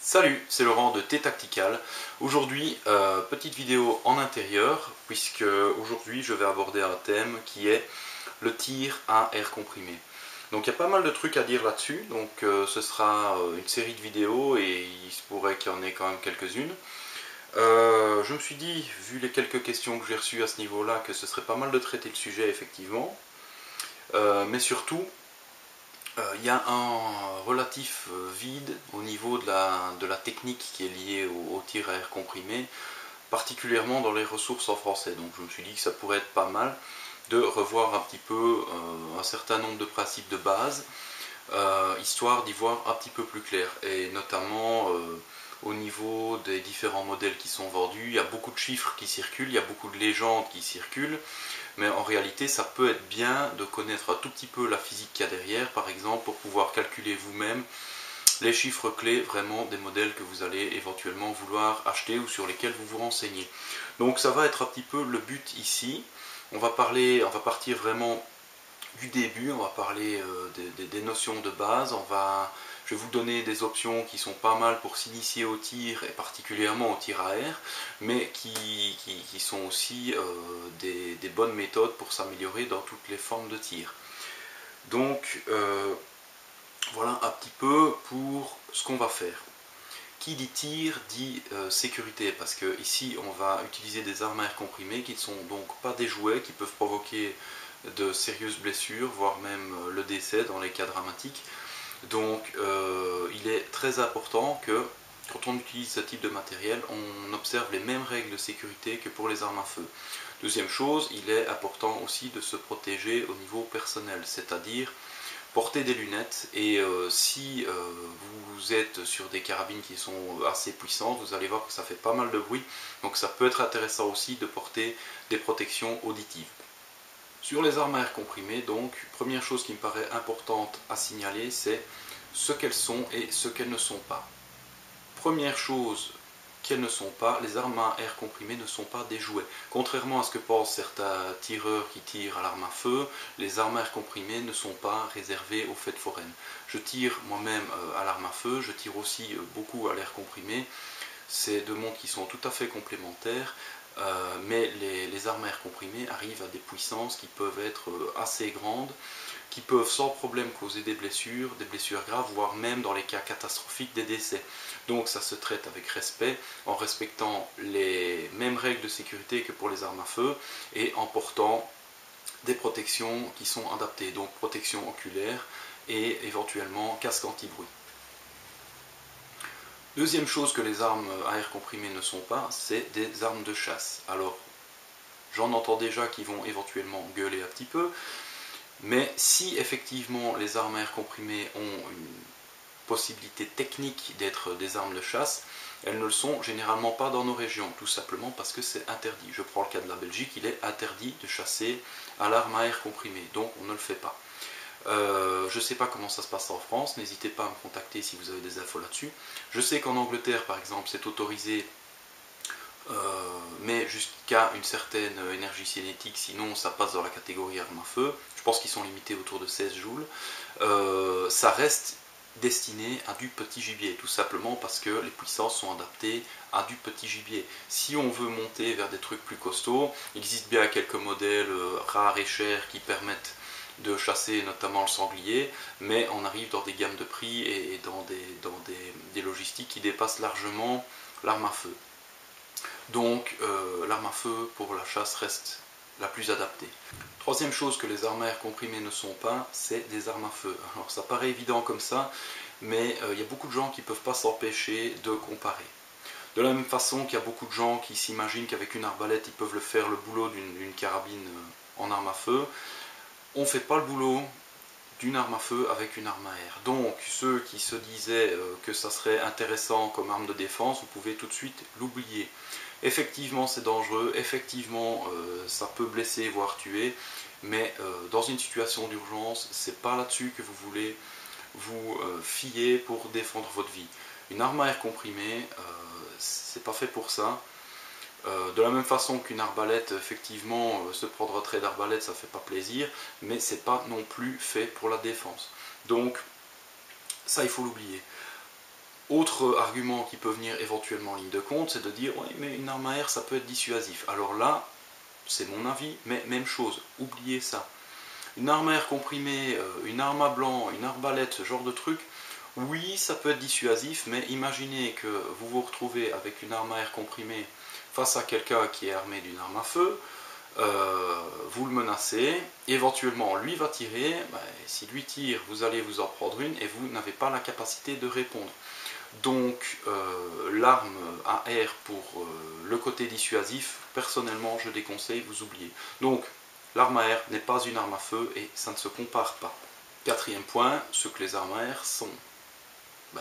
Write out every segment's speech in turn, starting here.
Salut, c'est Laurent de T-Tactical. Aujourd'hui, petite vidéo en intérieur, puisque aujourd'hui je vais aborder un thème qui est le tir à air comprimé. Donc il y a pas mal de trucs à dire là-dessus, donc ce sera une série de vidéos et il se pourrait qu'il y en ait quand même quelques-unes. Je me suis dit, vu les quelques questions que j'ai reçues à ce niveau-là, que ce serait pas mal de traiter le sujet effectivement. Mais surtout, il y a un relatif vide au niveau de la technique qui est liée au tir à air comprimé, particulièrement dans les ressources en français. Donc je me suis dit que ça pourrait être pas mal de revoir un petit peu un certain nombre de principes de base, histoire d'y voir un petit peu plus clair. Et notamment au niveau des différents modèles qui sont vendus, il y a beaucoup de chiffres qui circulent, il y a beaucoup de légendes qui circulent. Mais en réalité, ça peut être bien de connaître un tout petit peu la physique qu'il y a derrière, par exemple, pour pouvoir calculer vous-même les chiffres clés vraiment des modèles que vous allez éventuellement vouloir acheter ou sur lesquels vous vous renseignez. Donc ça va être un petit peu le but ici. On va partir vraiment du début, on va parler des notions de base, je vais vous donner des options qui sont pas mal pour s'initier au tir et particulièrement au tir à air, mais qui sont aussi des bonnes méthodes pour s'améliorer dans toutes les formes de tir. Donc voilà un petit peu pour ce qu'on va faire. Qui dit tir dit sécurité, parce que ici on va utiliser des armes à air comprimées qui ne sont donc pas des jouets, qui peuvent provoquer de sérieuses blessures, voire même le décès dans les cas dramatiques. Donc il est très important que quand on utilise ce type de matériel, on observe les mêmes règles de sécurité que pour les armes à feu. Deuxième chose, il est important aussi de se protéger au niveau personnel, c'est-à-dire porter des lunettes et si vous êtes sur des carabines qui sont assez puissantes, vous allez voir que ça fait pas mal de bruit, donc ça peut être intéressant aussi de porter des protections auditives. Sur les armes à air comprimé, donc, première chose qui me paraît importante à signaler, c'est ce qu'elles sont et ce qu'elles ne sont pas. Première chose qu'elles ne sont pas, les armes à air comprimé ne sont pas des jouets. Contrairement à ce que pensent certains tireurs qui tirent à l'arme à feu, les armes à air comprimé ne sont pas réservées aux fêtes foraines. Je tire moi-même à l'arme à feu, je tire aussi beaucoup à l'air comprimé. C'est deux mondes qui sont tout à fait complémentaires. Mais les armes à air comprimé arrivent à des puissances qui peuvent être assez grandes, qui peuvent sans problème causer des blessures graves, voire même dans les cas catastrophiques des décès. Donc ça se traite avec respect, en respectant les mêmes règles de sécurité que pour les armes à feu et en portant des protections qui sont adaptées, donc protection oculaire et éventuellement casque anti-bruit. Deuxième chose que les armes à air comprimé ne sont pas, c'est des armes de chasse. Alors, j'en entends déjà qui vont éventuellement gueuler un petit peu, mais si effectivement les armes à air comprimé ont une possibilité technique d'être des armes de chasse, elles ne le sont généralement pas dans nos régions, tout simplement parce que c'est interdit. Je prends le cas de la Belgique, il est interdit de chasser à l'arme à air comprimé, donc on ne le fait pas. Je ne sais pas comment ça se passe en France, n'hésitez pas à me contacter si vous avez des infos là-dessus. Je sais qu'en Angleterre, par exemple, c'est autorisé, mais jusqu'à une certaine énergie cinétique, sinon ça passe dans la catégorie arme à feu. Je pense qu'ils sont limités autour de 16 joules. Ça reste destiné à du petit gibier, tout simplement parce que les puissances sont adaptées à du petit gibier. Si on veut monter vers des trucs plus costauds, il existe bien quelques modèles rares et chers qui permettent de chasser notamment le sanglier, mais on arrive dans des gammes de prix et dans des logistiques qui dépassent largement l'arme à feu. Donc l'arme à feu pour la chasse reste la plus adaptée. Troisième chose que les armes à air comprimées ne sont pas, c'est des armes à feu. Alors ça paraît évident comme ça, mais il y a beaucoup de gens qui ne peuvent pas s'empêcher de comparer. De la même façon qu'il y a beaucoup de gens qui s'imaginent qu'avec une arbalète ils peuvent faire le boulot d'une carabine en arme à feu, on ne fait pas le boulot d'une arme à feu avec une arme à air. Donc ceux qui se disaient que ça serait intéressant comme arme de défense, vous pouvez tout de suite l'oublier. Effectivement c'est dangereux, effectivement ça peut blesser voire tuer, mais dans une situation d'urgence, c'est pas là-dessus que vous voulez vous fier pour défendre votre vie. Une arme à air comprimée, c'est pas fait pour ça. De la même façon qu'une arbalète, effectivement, se prendre un trait d'arbalète, ça fait pas plaisir, mais c'est pas non plus fait pour la défense. Donc, ça, il faut l'oublier. Autre argument qui peut venir éventuellement en ligne de compte, c'est de dire oui, mais une arme à air ça peut être dissuasif. Alors là, c'est mon avis, mais même chose, oubliez ça. Une arme à air comprimée, une arme à blanc, une arbalète, ce genre de truc, oui, ça peut être dissuasif, mais imaginez que vous vous retrouvez avec une arme à air comprimée face à quelqu'un qui est armé d'une arme à feu, vous le menacez, éventuellement lui va tirer, si lui tire, vous allez vous en prendre une et vous n'avez pas la capacité de répondre. Donc l'arme à air pour le côté dissuasif, personnellement je déconseille, vous oubliez. Donc l'arme à air n'est pas une arme à feu et ça ne se compare pas. Quatrième point, ce que les armes à air sont.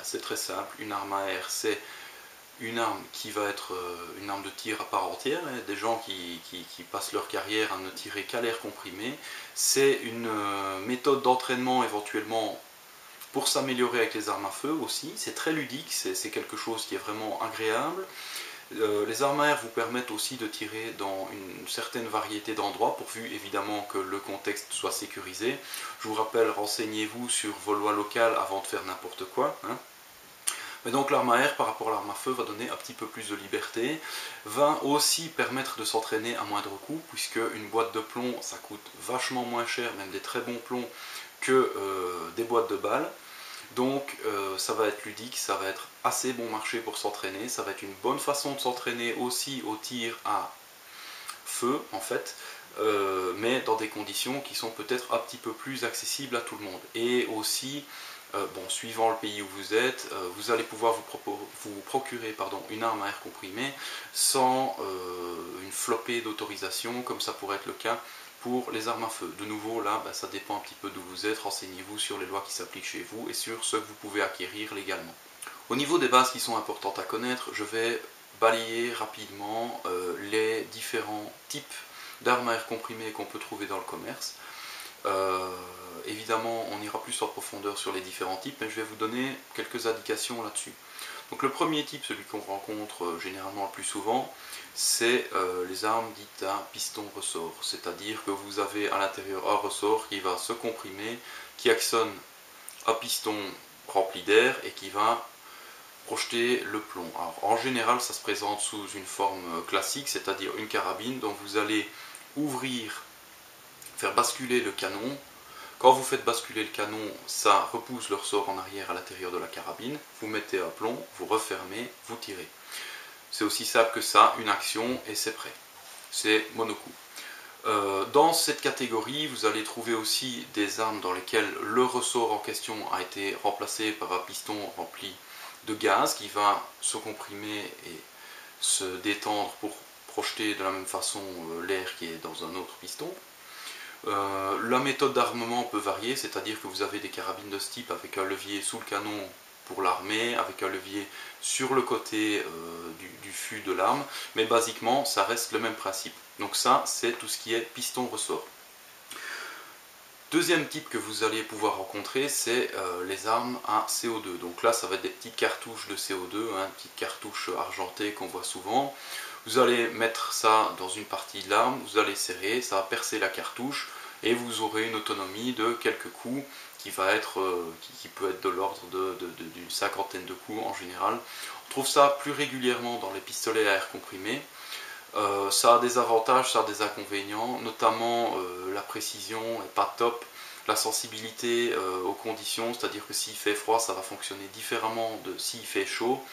C'est très simple, une arme à air c'est une arme qui va être une arme de tir à part entière, des gens qui passent leur carrière à ne tirer qu'à l'air comprimé. C'est une méthode d'entraînement éventuellement pour s'améliorer avec les armes à feu aussi. C'est très ludique, c'est quelque chose qui est vraiment agréable. Les armes à air vous permettent aussi de tirer dans une certaine variété d'endroits, pourvu évidemment que le contexte soit sécurisé. Je vous rappelle, renseignez-vous sur vos lois locales avant de faire n'importe quoi. Mais donc l'arme à air par rapport à l'arme à feu va donner un petit peu plus de liberté, va aussi permettre de s'entraîner à moindre coût, puisque une boîte de plomb ça coûte vachement moins cher, même des très bons plombs, que des boîtes de balles. Donc ça va être ludique, ça va être assez bon marché pour s'entraîner, ça va être une bonne façon de s'entraîner aussi au tir à feu en fait, mais dans des conditions qui sont peut-être un petit peu plus accessibles à tout le monde. Et aussi, suivant le pays où vous êtes, vous allez pouvoir vous procurer une arme à air comprimée sans une flopée d'autorisation comme ça pourrait être le cas pour les armes à feu. De nouveau, là, ça dépend un petit peu d'où vous êtes. Renseignez-vous sur les lois qui s'appliquent chez vous et sur ce que vous pouvez acquérir légalement. Au niveau des bases qui sont importantes à connaître, je vais balayer rapidement les différents types d'armes à air comprimées qu'on peut trouver dans le commerce. Évidemment, on ira plus en profondeur sur les différents types, mais je vais vous donner quelques indications là-dessus. Donc le premier type, celui qu'on rencontre généralement le plus souvent, c'est les armes dites à piston-ressort. C'est-à-dire que vous avez à l'intérieur un ressort qui va se comprimer, qui actionne un piston rempli d'air et qui va projeter le plomb. Alors, en général, ça se présente sous une forme classique, c'est-à-dire une carabine dont vous allez ouvrir, faire basculer le canon. Quand vous faites basculer le canon, ça repousse le ressort en arrière à l'intérieur de la carabine. Vous mettez un plomb, vous refermez, vous tirez. C'est aussi simple que ça, une action et c'est prêt. C'est monocoup. Dans cette catégorie, vous allez trouver aussi des armes dans lesquelles le ressort en question a été remplacé par un piston rempli de gaz qui va se comprimer et se détendre pour projeter de la même façon l'air qui est dans un autre piston. La méthode d'armement peut varier, c'est-à-dire que vous avez des carabines de ce type avec un levier sous le canon pour l'armer, avec un levier sur le côté du fût de l'arme, mais basiquement ça reste le même principe. Donc ça c'est tout ce qui est piston-ressort. Deuxième type que vous allez pouvoir rencontrer, c'est les armes à CO2. Donc là ça va être des petites cartouches de CO2, petites cartouches argentées qu'on voit souvent. Vous allez mettre ça dans une partie de l'arme, vous allez serrer, ça va percer la cartouche et vous aurez une autonomie de quelques coups qui peut être de l'ordre d'une cinquantaine de coups en général. On trouve ça plus régulièrement dans les pistolets à air comprimé. Ça a des avantages, ça a des inconvénients, notamment la précision n'est pas top, la sensibilité aux conditions, c'est-à-dire que s'il fait froid ça va fonctionner différemment de s'il fait chaud.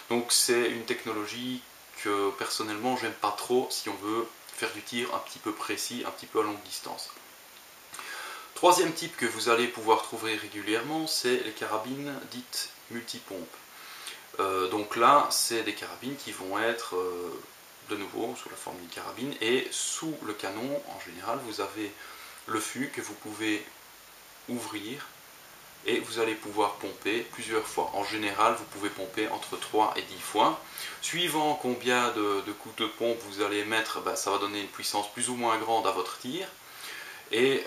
Donc c'est une technologie que personnellement j'aime pas trop si on veut faire du tir un petit peu précis, un petit peu à longue distance. Troisième type que vous allez pouvoir trouver régulièrement, c'est les carabines dites multipompes. Donc là, c'est des carabines qui vont être de nouveau sous la forme d'une carabine et sous le canon, en général, vous avez le fût que vous pouvez ouvrir et vous allez pouvoir pomper plusieurs fois. En général, vous pouvez pomper entre 3 et 10 fois. Suivant combien de coups de pompe vous allez mettre, ça va donner une puissance plus ou moins grande à votre tir. Et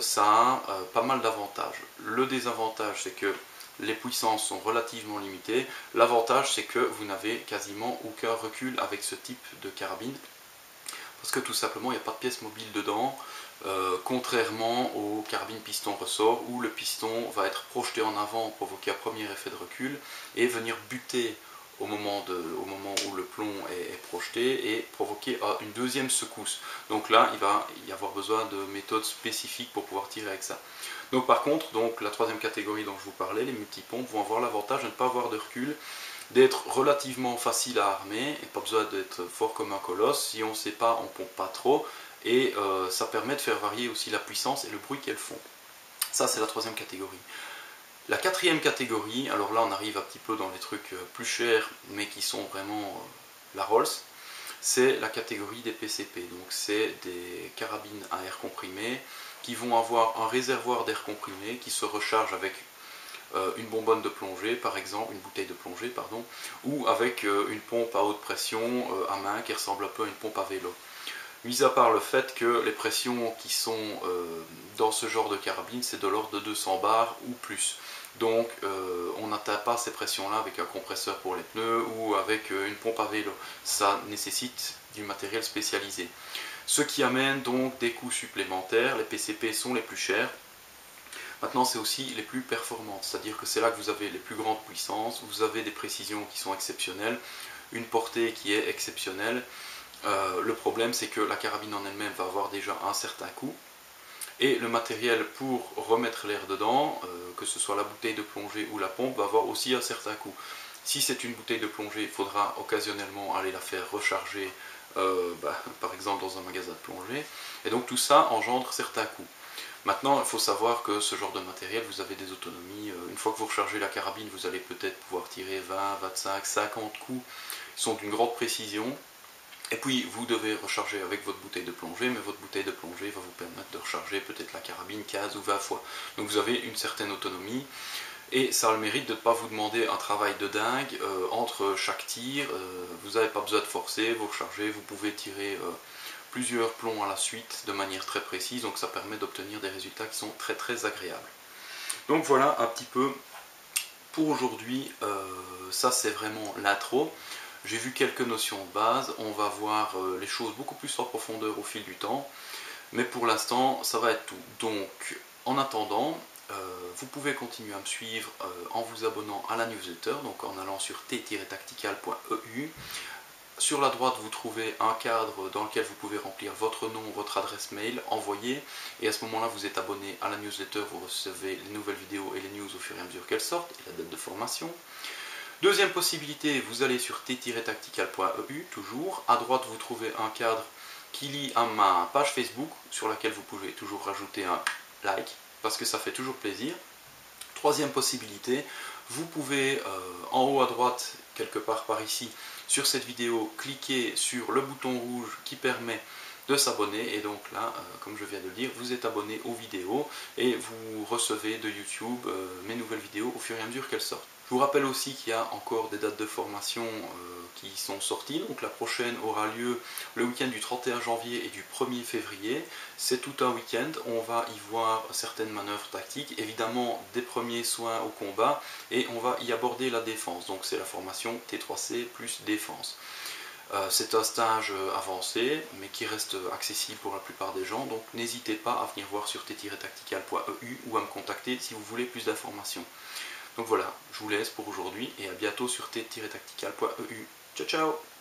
ça a pas mal d'avantages. Le désavantage, c'est que les puissances sont relativement limitées. L'avantage, c'est que vous n'avez quasiment aucun recul avec ce type de carabine. Parce que tout simplement, il n'y a pas de pièce mobile dedans. contrairement au carabine piston-ressort où le piston va être projeté en avant, provoquer un premier effet de recul et venir buter au moment où le plomb est projeté et provoquer une deuxième secousse. Donc là, il va y avoir besoin de méthodes spécifiques pour pouvoir tirer avec ça. Donc par contre, la troisième catégorie dont je vous parlais, les multipompes, vont avoir l'avantage de ne pas avoir de recul, d'être relativement facile à armer, et pas besoin d'être fort comme un colosse. Si on ne sait pas, on ne pompe pas trop, et ça permet de faire varier aussi la puissance et le bruit qu'elles font. Ça, c'est la troisième catégorie. La quatrième catégorie, alors là on arrive un petit peu dans les trucs plus chers, mais qui sont vraiment la Rolls, c'est la catégorie des PCP. Donc c'est des carabines à air comprimé qui vont avoir un réservoir d'air comprimé qui se recharge avec une bonbonne de plongée, par exemple, une bouteille de plongée, pardon, ou avec une pompe à haute pression à main qui ressemble un peu à une pompe à vélo. Mis à part le fait que les pressions qui sont dans ce genre de carabine, c'est de l'ordre de 200 bars ou plus. Donc on n'atteint pas ces pressions-là avec un compresseur pour les pneus ou avec une pompe à vélo. Ça nécessite du matériel spécialisé. Ce qui amène donc des coûts supplémentaires. Les PCP sont les plus chers. Maintenant, c'est aussi les plus performantes, c'est-à-dire que c'est là que vous avez les plus grandes puissances, vous avez des précisions qui sont exceptionnelles, une portée qui est exceptionnelle. Le problème, c'est que la carabine en elle-même va avoir déjà un certain coût, et le matériel pour remettre l'air dedans, que ce soit la bouteille de plongée ou la pompe, va avoir aussi un certain coût. Si c'est une bouteille de plongée, il faudra occasionnellement aller la faire recharger, par exemple dans un magasin de plongée, et donc tout ça engendre certains coûts. Maintenant, il faut savoir que ce genre de matériel, vous avez des autonomies. Une fois que vous rechargez la carabine, vous allez peut-être pouvoir tirer 20, 25, 50 coups. Ils sont d'une grande précision. Et puis, vous devez recharger avec votre bouteille de plongée, mais votre bouteille de plongée va vous permettre de recharger peut-être la carabine 15 ou 20 fois. Donc vous avez une certaine autonomie. Et ça a le mérite de ne pas vous demander un travail de dingue entre chaque tir. Vous n'avez pas besoin de forcer, vous rechargez, vous pouvez tirer plusieurs plombs à la suite de manière très précise, donc ça permet d'obtenir des résultats qui sont très très agréables. Donc voilà un petit peu pour aujourd'hui, ça c'est vraiment l'intro. J'ai vu quelques notions de base, on va voir les choses beaucoup plus en profondeur au fil du temps, mais pour l'instant ça va être tout. Donc en attendant, vous pouvez continuer à me suivre en vous abonnant à la newsletter, donc en allant sur t-tactical.eu. Sur la droite, vous trouvez un cadre dans lequel vous pouvez remplir votre nom, votre adresse mail, envoyer, et à ce moment-là, vous êtes abonné à la newsletter, vous recevez les nouvelles vidéos et les news au fur et à mesure qu'elles sortent, et la date de formation. Deuxième possibilité, vous allez sur t-tactical.eu, toujours. À droite, vous trouvez un cadre qui lie à ma page Facebook, sur laquelle vous pouvez toujours rajouter un like, parce que ça fait toujours plaisir. Troisième possibilité, vous pouvez en haut à droite, quelque part par ici, sur cette vidéo, cliquer sur le bouton rouge qui permet de s'abonner, et donc là, comme je viens de le dire, vous êtes abonné aux vidéos et vous recevez de YouTube mes nouvelles vidéos au fur et à mesure qu'elles sortent. Je vous rappelle aussi qu'il y a encore des dates de formation qui sont sorties. Donc la prochaine aura lieu le week-end du 31 janvier et du 1er février. C'est tout un week-end. On va y voir certaines manœuvres tactiques, évidemment des premiers soins au combat, et on va y aborder la défense. Donc c'est la formation T3C plus défense. C'est un stage avancé, mais qui reste accessible pour la plupart des gens, donc n'hésitez pas à venir voir sur t-tactical.eu ou à me contacter si vous voulez plus d'informations. Donc voilà, je vous laisse pour aujourd'hui et à bientôt sur t-tactical.eu. Ciao ciao!